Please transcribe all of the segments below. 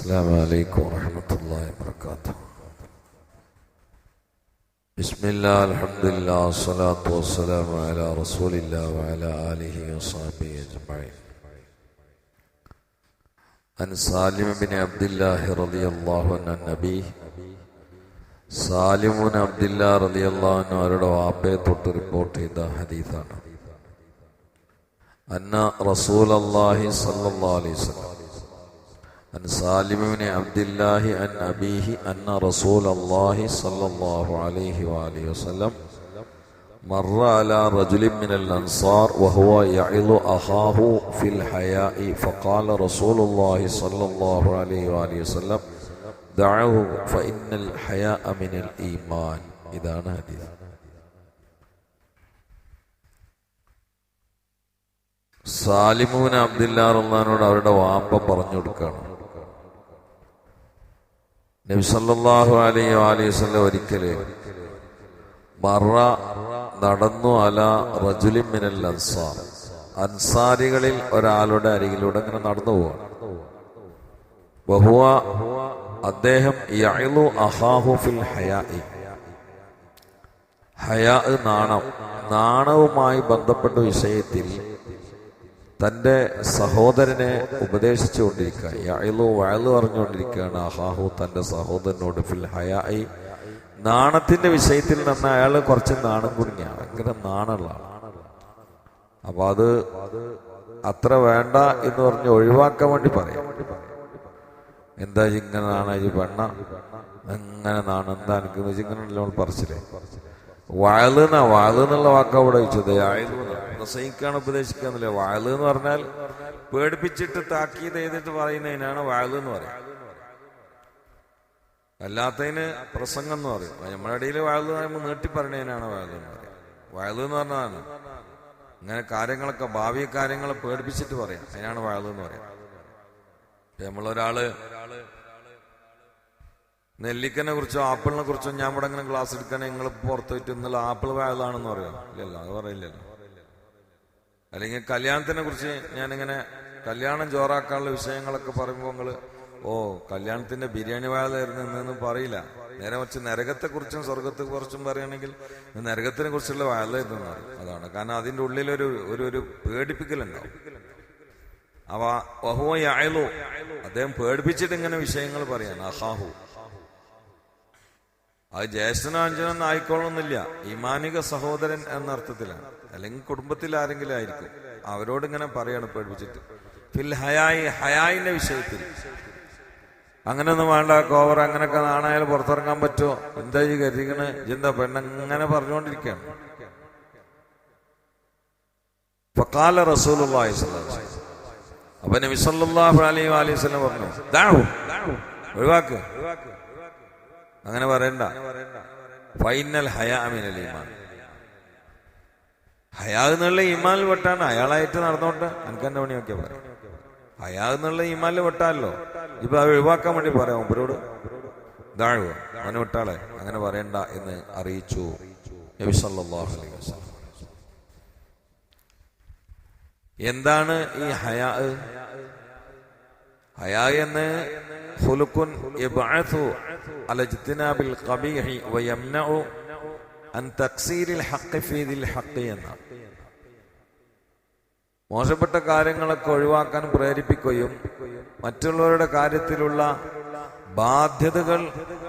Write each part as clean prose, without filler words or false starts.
السلام عليكم ورحمة الله وبركاته. بسم الله الحمد لله والصلاة والسلام على رسول الله وعلى آله وصحبه أجمعين. عن سالم بن عبد الله رضي الله عنه النبي Salim bin Abdullah റളിയല്ലാഹു അൻഹു അവരുടെ വാപ്പയെ തൊട്ട് റിപ്പോർട്ട് ചെയ്ത ഹദീസാണ്. അന്ന റസൂലല്ലാഹി സ്വല്ലല്ലാഹു അലൈഹി വസല്ലം അൻ സാലിം ബിൻ അബ്ദുല്ലാഹി അൻ അബീഹി അന്ന റസൂലല്ലാഹി സ്വല്ലല്ലാഹു അലൈഹി വആലിഹി വസല്ലം മർറ അലാ റജുലിൻ മിനൽ അൻസാർ വഹുവ യഇളു അഖാഹു ഫിൽ ഹയാഇ ഫഖാല റസൂലുള്ളാഹി സ്വല്ലല്ലാഹു അലൈഹി വആലിഹി വസല്ലം ദഅഹു ഫഇന്നൽ ഹയാഅ മിനൽ ഈമാൻ. ഇതാണ് ഹദീസ്. സാലിം ബിൻ അബ്ദുല്ലാ റളിയല്ലാഹുവിനോട് അവരുടെ വാപ്പ പറഞ്ഞു കൊടുക്കുകയാണ്, നബി സല്ലല്ലാഹു അലൈഹി വസല്ലം ഒരിക്കല് മറ നടന്നു അലാ റജുലിൻ മിനൽ അൻസാർ, അൻസാരികളിൽ ഒരാളുടെ അരികിലൂടെ ഇങ്ങനെ നടന്നു പോവാണ്. വഹുവ അദ്ദേഹം യഇളു അഖാഹു ഫിൽ ഹയാഇ, ഹയാ നാണവുമായി ബന്ധപ്പെട്ട വിഷയത്തിൽ തൻ്റെ സഹോദരനെ ഉപദേശിച്ചുകൊണ്ടിരിക്കുക. യഇളു വഅല് പറഞ്ഞുകൊണ്ടിരിക്കുകയാണ് അഖാഹു തൻ്റെ സഹോദരനോട് ഫിൽ ഹയാഇ, നാണത്തിന്റെ വിഷയത്തിൽ നിന്ന് അയാൾ കുറച്ച് നാണം കുടുങ്ങിയാണ്, ഭയങ്കര നാണുള്ള ആളാണ്. അപ്പൊ അത് അത്ര വേണ്ട എന്ന് പറഞ്ഞ് ഒഴിവാക്കാൻ വേണ്ടി പറയാം. എന്താ ഇങ്ങനെ നാണ ഈ പെണ്ണ എങ്ങനെ നാണ്, എന്താ എനിക്ക് ഇങ്ങനെ പറച്ചില്ലേ. വഅല് എന്നുള്ള വാക്ക അവിടെ വെച്ചത് പ്രസംഗിക്കാണ്, ഉപദേശിക്കാന്നില്ല. വഅല് എന്ന് പറഞ്ഞാൽ പേടിപ്പിച്ചിട്ട് താക്കീത് ചെയ്തിട്ട് പറയുന്നതിനാണ് വഅല് എന്ന് പറയുന്നത്. അല്ലാത്തതിന് പ്രസംഗം എന്ന് പറയും. നമ്മുടെ ഇടയിൽ വഅല് പറയുമ്പോൾ നീട്ടി പറയുന്നതിനാണ് വഅല് എന്ന് പറയും. വഅല് എന്ന് പറഞ്ഞതാണ് ഇങ്ങനെ കാര്യങ്ങളൊക്കെ, ഭാവി കാര്യങ്ങളെ പേടിപ്പിച്ചിട്ട് പറയാം, അതിനാണ് വഅല് എന്ന് പറയാം. നമ്മളൊരാള് നെല്ലിക്കനെ കുറിച്ചോ ആപ്പിളിനെ കുറിച്ചോ ഞാൻ ഇവിടെ ഇങ്ങനെ ക്ലാസ് എടുക്കണേ നിങ്ങൾ പുറത്തു പോയിട്ട് ഇന്നലെ ആപ്പിൾ വയലാണെന്ന് പറയാം, ഇല്ലല്ലോ, അത് പറയില്ലല്ലോ. അല്ലെങ്കിൽ കല്യാണത്തിനെ കുറിച്ച് ഞാനിങ്ങനെ കല്യാണം ജോറാക്കാനുള്ള വിഷയങ്ങളൊക്കെ പറയുമ്പോൾ നിങ്ങള് കല്യാണത്തിന്റെ ബിരിയാണി വയലായിരുന്നു എന്നൊന്നും പറയില്ല. നേരെ മറിച്ച് നരകത്തെ കുറിച്ചും സ്വർഗത്തെ കുറിച്ചും പറയുകയാണെങ്കിൽ നരകത്തിനെ കുറിച്ചുള്ള വയലായിരുന്നു പറയും. അതാണ് കാരണം അതിന്റെ ഉള്ളിലൊരു ഒരു പേടിപ്പിക്കലുണ്ടാവും. അവ വഹുവ യഇളു, അദ്ദേഹം പേടിപ്പിച്ചിട്ട് ഇങ്ങനെ വിഷയങ്ങൾ പറയാണ്. അഖാഹു അത് ജ്യേഷ്ഠനോ അഞ്ചനൊന്നും ആയിക്കോളണമെന്നില്ല, ഈമാനിക സഹോദരൻ എന്ന അർത്ഥത്തിലാണ്, അല്ലെങ്കിൽ കുടുംബത്തിൽ ആരെങ്കിലും ആയിരിക്കും. അവരോട് ഇങ്ങനെ പറയാണ് പേടിപ്പിച്ചിട്ട്. ഫിൽ ഹയായി, ഹയായിന്റെ വിഷയത്തിൽ അങ്ങനെയൊന്നും വേണ്ട, കോവർ അങ്ങനെയൊക്കെ നാണായാൽ പുറത്തിറങ്ങാൻ പറ്റുമോ, എന്താ ഈ കരുതിക്കണ് എന്താ പെണ്ണങ്ങനെ പറഞ്ഞുകൊണ്ടിരിക്കുകയാണ്. ഫഖാല റസൂലുള്ളാഹി സ്വല്ലല്ലാഹു അലൈഹി വസല്ലം, അപ്പൊ നബി സല്ലല്ലാഹു അലൈഹി വസല്ലം പറഞ്ഞു, ദഅഹു, ഒഴിവാക്ക്, അങ്ങനെ പറയണ്ട. ഫൈനൽ ഹയാ മിനൽ ഈമാൻ, ഹയാ എന്നുള്ള ഈമാനിൽ പെട്ടാണ്. അയാളായിട്ട് നടന്നോട്ടെ, എനിക്ക് എന്റെ പണി നോക്കിയാ പറയാം. ഹയാ എന്നുള്ള ഈമാനിൽ പെട്ടാലോ, ഇപ്പൊ അത് ഒഴിവാക്കാൻ വേണ്ടി പറയാം അവരോട്, ദഅഹു, അവനെ വിട്ടാളെ, അങ്ങനെ പറയണ്ട എന്ന് അറിയിച്ചു നബി സല്ലല്ലാഹു അലൈഹി വസല്ലം. എന്താണ് ഈ ഹയാ? ഹയാ എന്ന് ഖുലുഖുൻ യബ്അഥു അല ഇജ്തിനാബിൽ ഖബീഹി വയംനഉ അൻ തക്സീരിൽ ഹഖ് ഫീ ദിൽ ഹഖ് എന്നാണ്. മോശപ്പെട്ട കാര്യങ്ങളൊക്കെ ഒഴിവാക്കാൻ പ്രേരിപ്പിക്കുകയും മറ്റുള്ളവരുടെ കാര്യത്തിലുള്ള ബാധ്യതകൾ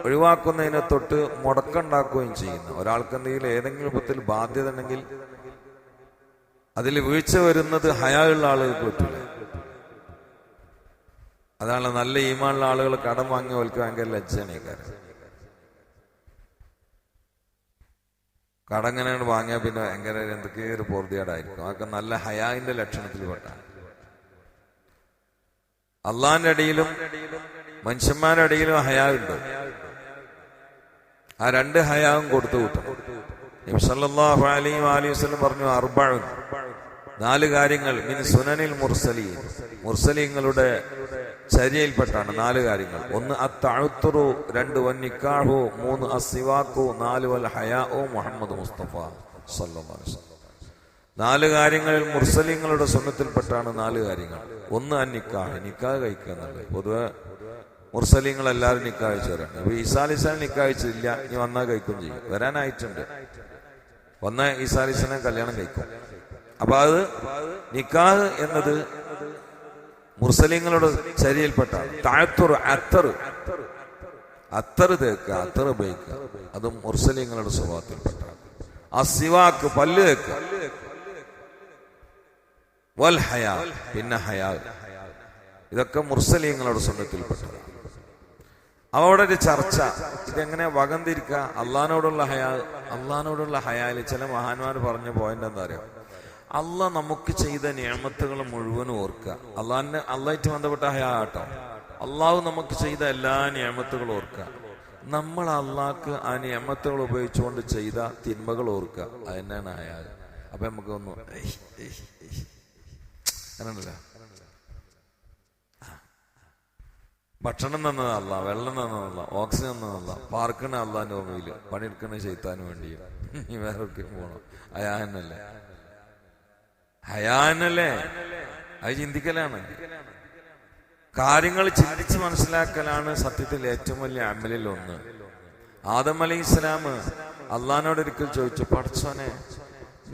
ഒഴിവാക്കുന്നതിനെ തൊട്ട് മുടക്കുണ്ടാക്കുകയും ചെയ്യുന്നു. ഒരാൾക്ക് എന്തെങ്കിലും ഏതെങ്കിലും വിധത്തിൽ ബാധ്യത ഉണ്ടെങ്കിൽ അതിൽ വീഴ്ച വരുന്നത് ഹയാ ഉള്ള ആളുകൾക്ക് പറ്റില്ല. അതാണ് നല്ല ഈമാനുള്ള ആളുകൾ കടം വാങ്ങിയ അവർക്ക് ഭയങ്കര ലജ്ജയാണ്. കടങ്ങനെയാണ് വാങ്ങിയ പിന്നെ ഭയങ്കര എന്തൊക്കെയോ ഒരു പൊറുതിയാടായിരിക്കും. അതൊക്കെ നല്ല ഹയാന്റെ ലക്ഷണത്തിൽ പെട്ടാണ്. അള്ളാന്റെ അടിയിലും മനുഷ്യന്മാരുടെ അടിയിലും ഹയാ ഉണ്ട്. ആ രണ്ട് ഹയാവും കൊടുത്തു കൂട്ടണം. നബി സല്ലല്ലാഹു അലൈഹി വസല്ലം പറഞ്ഞു, അർബഉൻ, 4 കാര്യങ്ങൾ, മിൻ സുനനിൽ മുർസലീൻ, മുർസലീങ്ങളുടെ ചര്യയിൽപ്പെട്ടാണ് 4 കാര്യങ്ങൾ. 1 അത്തഅത്തുറു, 2 വന്നിക്കാഹു, 3 അസ്സിവാഖു, 4 വൽ ഹയാഉ മുഹമ്മദ് മുസ്തഫ സല്ലല്ലാഹു അലൈഹി വസല്ലം. 4 കാര്യങ്ങളിൽ മുർസലീങ്ങളുടെ സുന്നത്തിൽപ്പെട്ടാണ് 4 കാര്യങ്ങൾ. 1 അന്നിക്കാഹ്, നിക്കാഹ് കഴിക്കുക എന്നുള്ളത്. പൊതുവെ മുർസലീങ്ങൾ എല്ലാവരും നിക്കാഹ് കഴിച്ചവരാണ്. അപ്പൊ ഈസാ അലൈഹിസ്സലാം നിക്കാഹ് കഴിച്ചില്ല, ഇനി വന്നാൽ കഴിക്കും ചെയ്യും. വരാനായിട്ടുണ്ട്, വന്ന ഈസാ അലൈഹിസ്സലാം കല്യാണം കഴിക്കും. അപ്പൊ അത് നിക്കാഹ് എന്നത് മുർസലീങ്ങളുടെ ചര്യയിൽപ്പെട്ട അത്തറ് തേക്കുക, അത്തറ് ഉപയോഗിക്കുക, അതും മുർസലീങ്ങളുടെ സ്വഭാവത്തിൽപ്പെട്ട. ആ സിവാക്ക് പല്ല് തേക്കുക, വൽ ഹയാ, പിന്നെ ഹയാ, ഇതൊക്കെ മുർസലീങ്ങളുടെ സുന്നത്തിൽപ്പെട്ടതാണ്. അവിടെ ഒരു ചർച്ച, ഇതെങ്ങനെ വകന്തിരിക്കുക അള്ളഹാനോടുള്ള ഹയാ. അള്ളഹാനോടുള്ള ഹയാല് ചില മഹാന്മാർ പറഞ്ഞ പോയിന്റ് എന്താ അറിയാം, അള്ളാഹ് നമുക്ക് ചെയ്ത നിഅമത്തുകൾ മുഴുവനും ഓർക്കുക. അള്ളാഹിറ്റ് ബന്ധപ്പെട്ട ഹയാ കേട്ടോ. അള്ളാഹു നമുക്ക് ചെയ്ത എല്ലാ നിഅമത്തുകളും ഓർക്കുക. നമ്മൾ അള്ളാഹ്ക്ക് ആ നിഅമത്തുകൾ ഉപയോഗിച്ചുകൊണ്ട് ചെയ്ത തിന്മകൾ ഓർക്കുക. അത് തന്നെയാണ് ഹയാ. അപ്പൊ നമുക്ക് ഒന്ന് അങ്ങനല്ല, ഭക്ഷണം തന്നതല്ല, വെള്ളം തന്നതല്ല, ഓക്സിജൻ തന്നതല്ല, പാർക്കണ അള്ളാന്റെ ഓർമ്മയില്, പണിയെടുക്കണ ചെയ്ത്താൻ വേണ്ടിയും വേറെ പോകണം. ഹയാനല്ലേ, ഹയാനല്ലേ, അത് ചിന്തിക്കലാണ്. കാര്യങ്ങൾ ചിന്തിച്ച് മനസ്സിലാക്കലാണ് സത്യത്തിൽ ഏറ്റവും വലിയ അമലിൽ ഒന്ന്. ആദം അലൈഹിസ്സലാം അള്ളഹാനോട് ഒരിക്കൽ ചോദിച്ചു, പടച്ചോനെ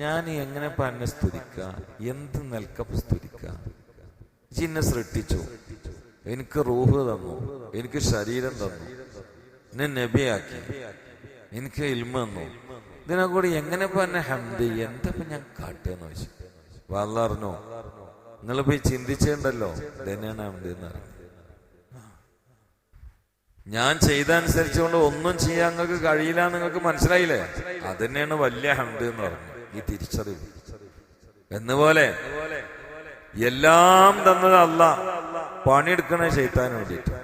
ഞാൻ എങ്ങനെ എന്നെ സ്തുതിക്ക, എന്ത് നിൽക്കപ്പ് സ്തുതിക്ക? എന്നെ സൃഷ്ടിച്ചു, എനിക്ക് റൂഹ് തന്നു, എനിക്ക് ശരീരം തന്നു, എന്നെ നബിയാക്കി, എനിക്ക് ഇൽമ തന്നു, ഇതിനെ കൂടി എങ്ങനെ എന്നെ ഹംദ്, എന്താ ഞാൻ കാട്ടുകയെന്ന് വെച്ചു. അപ്പൊ അള്ളാഹ് അറിഞ്ഞോ, നിങ്ങൾ പോയി ചിന്തിച്ചേണ്ടല്ലോ, ഇതന്നെയാണ് ഹംദ് എന്ന് പറയുന്നത്. ഞാൻ ചെയ്ത അനുസരിച്ചുകൊണ്ട് ഒന്നും ചെയ്യാൻ നിങ്ങൾക്ക് കഴിയില്ല, നിങ്ങൾക്ക് മനസ്സിലായില്ലേ? അത് തന്നെയാണ് വലിയ ഹംദ് എന്ന് പറഞ്ഞു, ഈ തിരിച്ചറിവ്. എന്നുപോലെ എല്ലാം തന്നത് അള്ളാഹ്, പണിയെടുക്കണ ശൈത്താൻ വേണ്ടിയിട്ട്.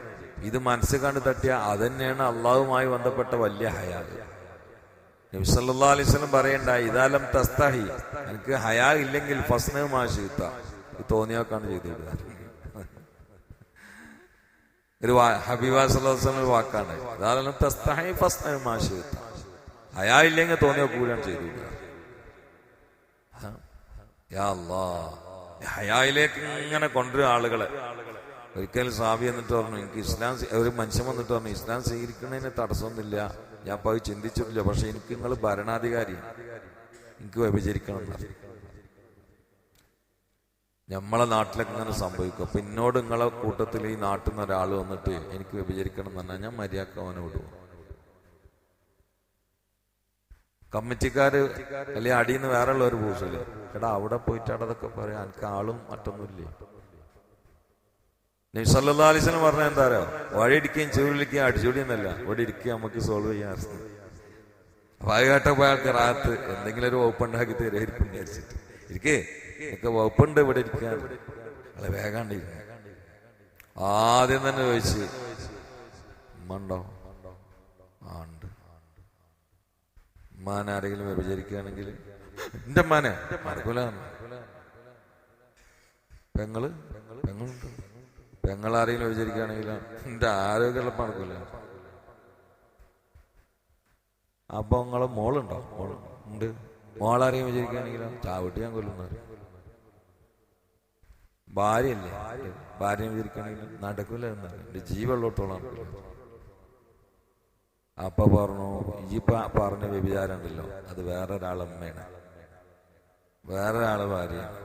ഇത് മനസ്സ് കണ്ട് തട്ടിയ അതന്നെയാണ് അള്ളാഹുമായി ബന്ധപ്പെട്ട വലിയ ഹയാ. നബി സല്ലല്ലാഹു അലൈഹി വസല്ലം പറയണ്ടായി, ഇദാലം തസ്തഹി, എനിക്ക് ഹയാ ഇല്ലെങ്കിൽ ഫസ്ന മാ ശിഅത, തോന്നിയാക്കാണ് ചെയ്തിടുക. ഒരു ഹബീബ സല്ലല്ലാഹു അലൈഹി വസല്ലം വാക്കാണ്, ഇദാലം തസ്തഹി ഫസ്ന മാ ശിഅത, ഹയാ ഇല്ലെങ്കിൽ തോന്നിയ കൂടാണ് ചെയ്തിടുക. യാ അല്ലാഹ്, ഹയായിലേക്ക് ഇങ്ങനെ കൊണ്ടുവരും ആളുകളെ. ഒരിക്കലും സാബി എന്നിട്ട് പറഞ്ഞു, എനിക്ക് ഇസ്ലാം, ഒരു മനുഷ്യൻ വന്നിട്ട് പറഞ്ഞു, ഇസ്ലാം സ്വീകരിക്കുന്നതിന് തടസ്സമൊന്നുമില്ല, ഞാൻ പോയി ചിന്തിച്ചിട്ടില്ല, പക്ഷെ എനിക്ക് നിങ്ങൾ ഭരണാധികാരി, എനിക്ക് വ്യഭിചരിക്കണം എന്ന്. നമ്മളെ നാട്ടിലൊക്കെ ഇങ്ങനെ സംഭവിക്കും. അപ്പൊ എന്നോട് നിങ്ങളെ കൂട്ടത്തിൽ ഈ നാട്ടിൽ നിന്ന് ഒരാൾ വന്നിട്ട് എനിക്ക് വ്യഭിചരിക്കണം എന്ന് പറഞ്ഞാൽ ഞാൻ മര്യാദക്ക് അവനെ വിടും. കമ്മിറ്റിക്കാര് അല്ലെങ്കിൽ അടിയിൽ നിന്ന് വേറെ ഉള്ളവർ പൂസില്ലേ, എടാ അവിടെ പോയിട്ട് അതൊക്കെ പറയാം, എനിക്ക് ആളും മറ്റൊന്നുമില്ലേ. നബി സല്ലല്ലാഹു അലൈഹി വസല്ലം പറഞ്ഞ എന്താ അറിയോ, വഴി ഇടിക്കുകയും ചെവിളിക്കുകയും അടിച്ചുകൂടിയെന്നല്ല, ഇവിടെ ഇരിക്കുക നമുക്ക് സോൾവ് ചെയ്യാൻ. അപ്പൊ അത് കേട്ടപ്പോ അയാൾക്ക് റാത്ത് എന്തെങ്കിലും ഒരു വകുപ്പ് ഉണ്ടാക്കി തരുമായിരിക്കും വിചാരിച്ചിട്ട്, ഇരിക്കേ എനിക്ക് വകുപ്പുണ്ട് ഇവിടെ ഇരിക്കാൻ, അല്ല വേഗാണ്ടിരിക്ക. ആദ്യം തന്നെ ചോദിച്ച്, ഉമ്മ ഉണ്ടോ? ആ ഉണ്ട്. ഉമ്മാനെ ആരെങ്കിലും വ്യഭിചരിക്കുകയാണെങ്കിൽ എന്റെ ഉമ്മാനെ നടക്കൂല. പെങ്ങളുണ്ട്, പെങ്ങളാരെങ്കിലും വ്യഭിചരിക്കുകയാണെങ്കിൽ എന്റെ ആരോഗ്യമുള്ള നടക്കൂല. അപ്പൊ നിങ്ങളെ മോളുണ്ടോ? ഉണ്ട്. മോളാരെയും വിചാരിക്കുകയാണെങ്കിലോ ചാവിട്ട് ഞാൻ കൊല്ലുന്നത്. ഭാര്യയല്ലേ, ഭാര്യ വിചാരിക്കുകയാണെങ്കിലും നടക്കൂല എന്നാണ്, എന്റെ ജീവുള്ളോട്ടോളം. അപ്പൊ പറഞ്ഞു, ഈ പറഞ്ഞ വ്യഭിചാരം ഉണ്ടല്ലോ, അത് വേറൊരാളമ്മയാണ്, വേറൊരാളെ ഭാര്യയാണ്,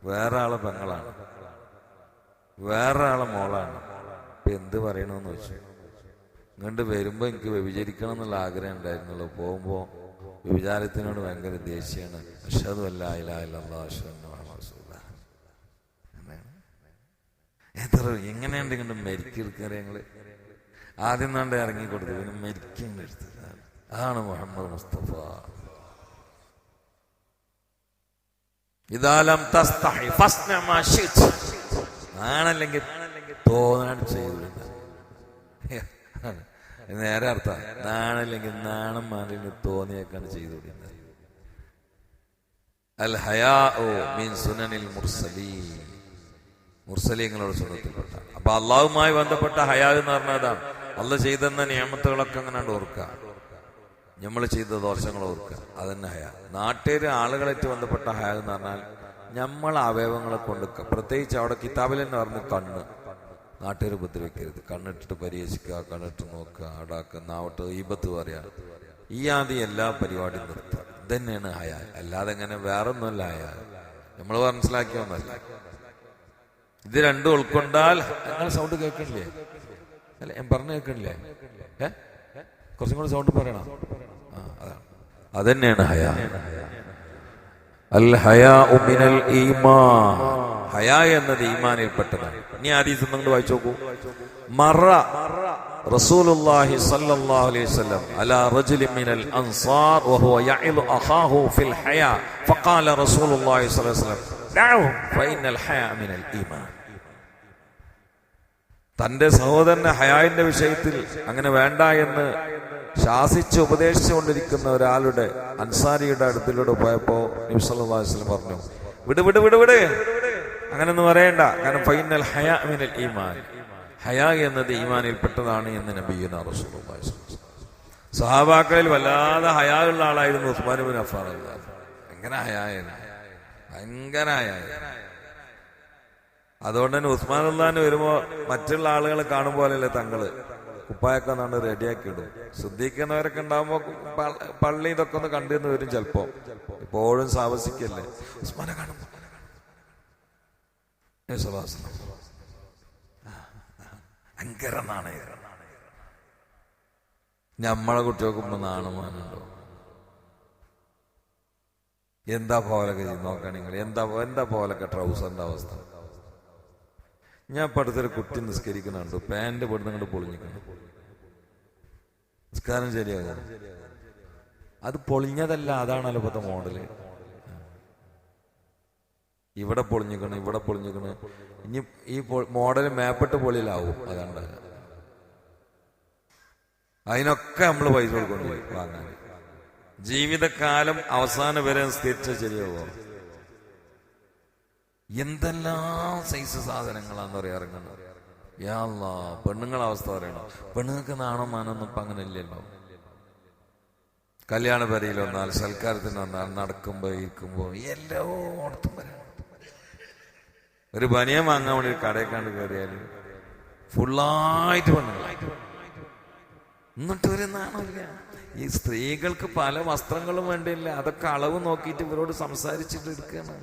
വേറൊരാളെ പെങ്ങളാണ്, വേറൊരാളെ മോളാണ്. ഇപ്പൊ എന്ത് പറയണമെന്ന് വെച്ചു. ഇങ്ങോട്ട് വരുമ്പോ എനിക്ക് വ്യഭിചരിക്കണം എന്നുള്ള ആഗ്രഹം ഉണ്ടായിരുന്നുള്ളൂ, പോകുമ്പോ വ്യഭിചാരത്തിനോട് ഭയങ്കര ദേഷ്യമാണ്. അഷ്ഹദു അല്ലാ ഇലാഹ ഇല്ലല്ലാഹ് അഷ്ഹദു അന്ന മുഹമ്മദൻ റസൂലുള്ളാഹ്. എത്ര എങ്ങനെയുണ്ട് ഇങ്ങോട്ട് മരിക്കെടുക്കാറ്. ഞങ്ങള് ആദ്യം നാണ്ട് ഇറങ്ങിക്കൊടുത്തു, പിന്നെ മരിക്കേണ്ട എടുത്തത്. അതാണ് മുഹമ്മദ് മുസ്തഫ. ഇദാലം തസ്തഹി ഫസ്ന മാ ശിഅ്ത, ആണല്ലെങ്കിൽ തോന്നാൻ ചെയ്തു. നേരെ അർത്ഥം നാണല്ലെങ്കിൽ നാണം മാറിന് തോന്നിയേക്കാണ് ചെയ്തുകൊണ്ടിരുന്നത്. അൽ ഹയാഉ മിൻ സുനനിൽ മുർസലീൻ, മുർസലീങ്ങളുടെ സുന്നത്തിൽപ്പെട്ട. അപ്പൊ അള്ളാഹുമായി ബന്ധപ്പെട്ട ഹയാ എന്ന് പറഞ്ഞാൽ അതാണ്. അള്ളാഹ് ചെയ്തെന്ന നിയമത്തുകളൊക്കെ അങ്ങനെ ഓർക്കുക, നമ്മൾ ചെയ്ത ദോഷങ്ങൾ ഓർക്കുക, അതന്നെ ഹയാ. നാട്ടുകാര് ആളുകളായിട്ട് ബന്ധപ്പെട്ട ഹയാ എന്ന് പറഞ്ഞാൽ നമ്മൾ അവയവങ്ങളെ കൊണ്ട്, പ്രത്യേകിച്ച് അവിടെ കിതാബിൽ തന്നെ പറഞ്ഞു കണ്ണ്, നാട്ടുകാർ ഉപദ്രവിക്കരുത്, കണ്ണിട്ടിട്ട് പരിഹസിക്കുക, കണ്ണിട്ട് നോക്കുക, അടാക്കുക, നാവട്ട് ഈബത്ത് പറയാ, ഈ ആദ്യം എല്ലാ പരിപാടിയും നിർത്തുക. ഇതന്നെയാണ് ഹയ. അല്ലാതെ എങ്ങനെ വേറൊന്നുമല്ല ഹയ. നമ്മൾ മനസ്സിലാക്കിയൊന്നല്ല. ഇത് രണ്ടും ഉൾക്കൊണ്ടാൽ നിങ്ങൾ സൗണ്ട് കേൾക്കണില്ലേ? അല്ല, ഞാൻ പറഞ്ഞു കേൾക്കണില്ലേ? കുറച്ചും കൂടി സൗണ്ട് പറയണം. അതാണ്, അതന്നെയാണ് ഹയ. അൽ ഹയാഉ മിനൽ ഈമാൻ. ഹയ എന്നത് ഈമാനിൽപ്പെട്ടതാണ്. ഇനി ഹദീസ് നിങ്ങൾ വായിച്ചു നോക്കൂ. മറ റസൂലുള്ളാഹി സ്വല്ലല്ലാഹു അലൈഹി വസല്ലം അലാ റജുലിൻ മിനൽ അൻസാർ വഹുവ യഇലു അഖാഹു ഫിൽ ഹയാ ഫഖാല റസൂലുള്ളാഹി സ്വല്ലല്ലാഹു അലൈഹി വസല്ലം ദഅഹു ഫഇന്നൽ ഹയാ മിനൽ ഈമാൻ. തന്റെ സഹോദരന്റെ ഹയാന്റെ വിഷയത്തിൽ അങ്ങനെ വേണ്ട എന്ന് ശാസിച്ച് ഉപദേശിച്ചുകൊണ്ടിരിക്കുന്ന ഒരാളുടെ, അൻസാരിയുടെ അടുത്തിലൂടെ പോയപ്പോ നബി സല്ലല്ലാഹു അലൈഹി വസല്ലം പറഞ്ഞു, വിട് വിട് വിട് വിട്, അങ്ങനൊന്നും പറയണ്ട. കാരണം ഫൈനൽ ഹയാ മിനൽ ഈമാൻ, ഹയാ എന്നത് ഈമാനിൽപ്പെട്ടതാണ് എന്ന് നബിയുനാ റസൂലുള്ളാഹി സ്വല്ലല്ലാഹു അലൈഹി വസല്ലം. സഹാബാക്കളിൽ വല്ലാതെ ഹയാ ഉള്ള ആളായിരുന്നു ഉസ്മാൻ ഇബ്നു അഫ്ഫാൻ. ഭയങ്കര ഹയായാണ്, ഭയങ്കര ഹയായാണ്. അതുകൊണ്ട് തന്നെ ഉസ്മാൻ റളിയല്ലാഹു വരുമ്പോ മറ്റുള്ള ആളുകളെ കാണും പോലെയല്ലേ തങ്ങള് കുപ്പായൊക്കെ ഒന്നാണ്ട് റെഡിയാക്കി ഇടും. ശ്രദ്ധിക്കുന്നവരൊക്കെ ഉണ്ടാകുമ്പോ പള്ളി ഇതൊക്കെ ഒന്ന് കണ്ടിരുന്ന് വരും ചിലപ്പോ. എപ്പോഴും സാവസിക്കല്ലേ ഉസ്മാനെ കാണുമ്പോ. ഭയങ്കര നാണയ. നമ്മളെ കുട്ടികൾക്കുമ്പോ നാണമാനുണ്ടോ? എന്താ പോലൊക്കെ നോക്കാം നിങ്ങൾ. എന്താ പോലൊക്കെ ട്രൗസറിന്റെ അവസ്ഥ. ഞാൻ ഇപ്പൊ അടുത്തൊരു കുട്ടി നിസ്കരിക്കുന്നുണ്ട്, പാന്റ് പെടുന്ന കണ്ട് പൊളിഞ്ഞിക്കണം. നിസ്കാരം ശരിയാകും. അത് പൊളിഞ്ഞതല്ല, അതാണല്ലോ ഇപ്പോഴത്തെ മോഡല്. ഇവിടെ പൊളിഞ്ഞിക്കണ്, ഇവിടെ പൊളിഞ്ഞിക്കണ്. ഇനി ഈ മോഡല് മേപ്പെട്ട് പൊളിയിലാവും. അതാണ്ട് അതിനൊക്കെ നമ്മൾ പൈസ കൊടുക്കൊണ്ടുപോയി വാങ്ങാൻ. ജീവിതകാലം അവസാനം വരെ നിസ്കരിച്ച ശരിയാവോ? എന്തെല്ലാം സൈസ് സാധനങ്ങളാന്ന് പറയാ ഇറങ്ങുന്നത്. യാ അല്ലാഹ്, പെണ്ണുങ്ങളെ അവസ്ഥ പറയണം. പെണ്ണുങ്ങൾക്ക് നാണോ മാനൊന്നും ഇപ്പൊ അങ്ങനെ ഇല്ലല്ലോ. കല്യാണ പരിയിൽ വന്നാൽ, സൽക്കാരത്തിന് വന്നാൽ, നടക്കുമ്പോ ഇരിക്കുമ്പോ എല്ലായിടത്തും വരണം. ഒരു ബനിയൻ വാങ്ങാൻ വേണ്ടി കടയിൽ കണ്ട് കയറിയാല് ഫുള്ളായിട്ട് പെണ്ണുങ്ങളായിട്ട്. എന്നിട്ട് ഒരു നാണമില്ല. ഈ സ്ത്രീകൾക്ക് പല വസ്ത്രങ്ങളും വേണ്ടിയില്ല, അതൊക്കെ അളവ് നോക്കിയിട്ട് ഇവരോട് സംസാരിച്ചിട്ട് എടുക്കുകയാണ്.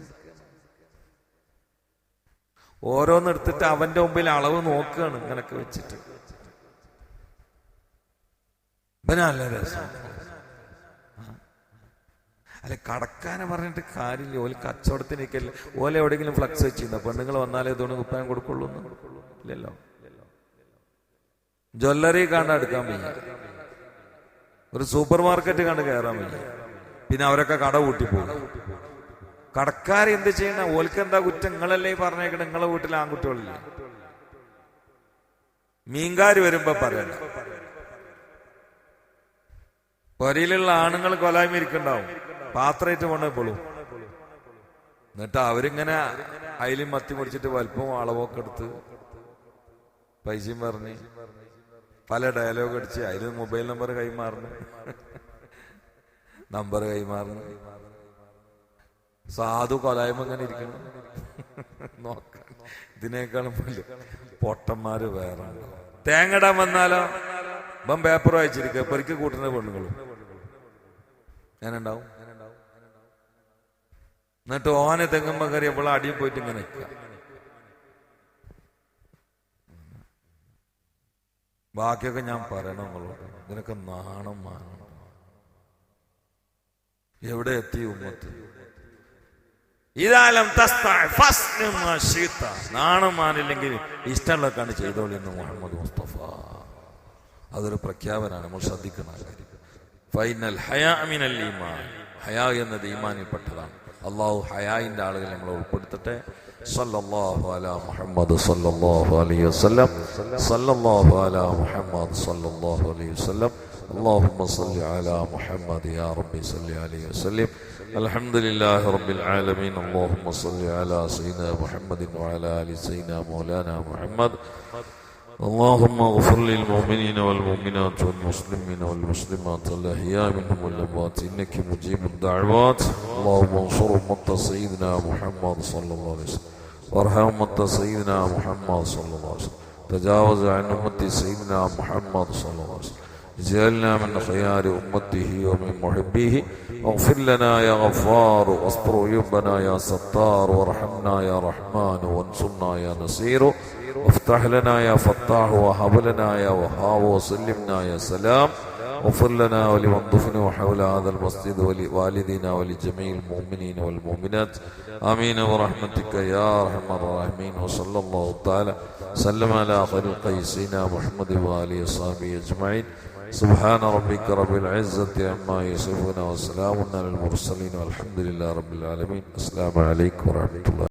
ഓരോന്നെടുത്തിട്ട് അവന്റെ മുമ്പിൽ അളവ് നോക്കുകയാണ് ഇങ്ങനൊക്കെ വെച്ചിട്ട്. നല്ല രസം അല്ലെ? കടക്കാനെ പറഞ്ഞിട്ട് കാര്യമില്ല. ഓല് കച്ചവടത്തിനേക്കല്ലേ. ഓല എവിടെയെങ്കിലും ഫ്ലക്സ് വെച്ചിരുന്ന പെണ്ണുങ്ങൾ വന്നാലേ ഇതുകൊണ്ട് കുപ്പായം കൊടുക്കുള്ളൂ ഇല്ലല്ലോ. ജ്വല്ലറി കണ്ട് എടുക്കാൻ വയ്യ, ഒരു സൂപ്പർ മാർക്കറ്റ് കണ്ട് കയറാൻ വയ്യ. പിന്നെ അവരൊക്കെ കട കൂട്ടിപ്പോകും. കടക്കാർ എന്ത് ചെയ്യണ? ഓൽക്ക് എന്താ കുറ്റം? നിങ്ങളല്ലേ പറഞ്ഞേക്കണ, നിങ്ങളെ വീട്ടിൽ ആൺകുട്ടികളില്ലേ? മീൻകാര് വരുമ്പോ പറയണ്ട, പൊരയിലുള്ള ആണുങ്ങൾ കൊലായ്മ ഇരിക്കണ്ടാവും, പാത്രമായിട്ട് പോണെപ്പോഴും. എന്നിട്ട് അവരിങ്ങനെ അയിലും മത്തി മുടിച്ചിട്ട് വലുപ്പവും അളവൊക്കെ എടുത്ത് പൈസയും പറഞ്ഞ് പല ഡയലോഗ് അടിച്ച് അതിൽ മൊബൈൽ നമ്പർ കൈമാറുന്നു, നമ്പർ കൈമാറുന്നു. സാധു കൊലായ്മ ഇങ്ങനെ ഇരിക്കണം. നോക്കാൻ ഇതിനേക്കാളും പോലെ പൊട്ടന്മാര് വേറെ. തേങ്ങടാൻ വന്നാലോ ഇപ്പം പേപ്പർ വായിച്ചിരിക്കുക, പെരുക്കി കൂട്ടുന്ന പെണ്ണുങ്ങളും ഞാനുണ്ടാവും. എന്നിട്ട് ഓനെ തെങ്ങുമ്പോ കയറിയപ്പോൾ അടിയിൽ പോയിട്ട് ഇങ്ങനെ നിൽക്കുക. ബാക്കിയൊക്കെ ഞാൻ പറയണമെന്നുള്ളൂ. ഇതിനൊക്കെ നാണം മാനം. എവിടെ എത്തി ഉമ്മത്ത്? ഇതാലും നാണം മാനില്ലെങ്കിൽ ഇഷ്ടമുള്ളതൊക്കെയാണ് ചെയ്തോളി എന്ന് മുഹമ്മദ് മുസ്തഫ. അതൊരു പ്രഖ്യാപനമാണ്, നമ്മൾ ശ്രദ്ധിക്കുന്ന കാര്യം. ഫൈനൽ ഹയാ മിനൽ ഈമാൻ, ഹയാ എന്നത് ഈമാനിൽപ്പെട്ടതാണ്. അള്ളാഹു ഹയായിന്റെ ആളുകൾ നമ്മളെ ഉൾപ്പെടുത്തട്ടെ. സല്ലല്ലാഹു അലാ മുഹമ്മദ് സല്ലല്ലാഹു അലൈഹി വസല്ലം. സല്ലല്ലാഹു അലാ മുഹമ്മദ് സല്ലല്ലാഹു അലൈഹി വസല്ലം. اللهم صل على محمد يا ربي صل عليه وسلم. الحمد لله رب العالمين. اللهم صل على سيدنا محمد وعلى آل سيدنا مولانا محمد. اللهم اغفر للمؤمنين والمؤمنات والمسلمين والمسلمات الأحياء منهم والأموات إنك مجيب الدعوات. اللهم انصر أمة سيدنا محمد صلى الله عليه وسلم وارحم أمة سيدنا محمد صلى الله عليه وسلم تجاوز عن أمة سيدنا محمد صلى الله عليه وسلم. اجعلنا من خيار أمته ومن محبيه. واغفر لنا يا غفار، واستر عيوبنا يا ستار، وارحمنا يا رحمن، وانصرنا يا نصير، وافتح لنا يا فتاح، وهب لنا يا وهاب، وسلمنا يا سلام. واغفر لنا ولمن دفنوا حول هذا المسجد ولوالدينا ولجميع المؤمنين والمؤمنات آمين برحمتك يا أرحم الراحمين. وصلى الله تعالى سلم على خلق سيدنا محمد وآله وصحبه أجمعين. سبحان ربك رب العزة عما يصفون، وسلام على المرسلين، والحمد لله رب العالمين. السلام عليكم ورحمة الله.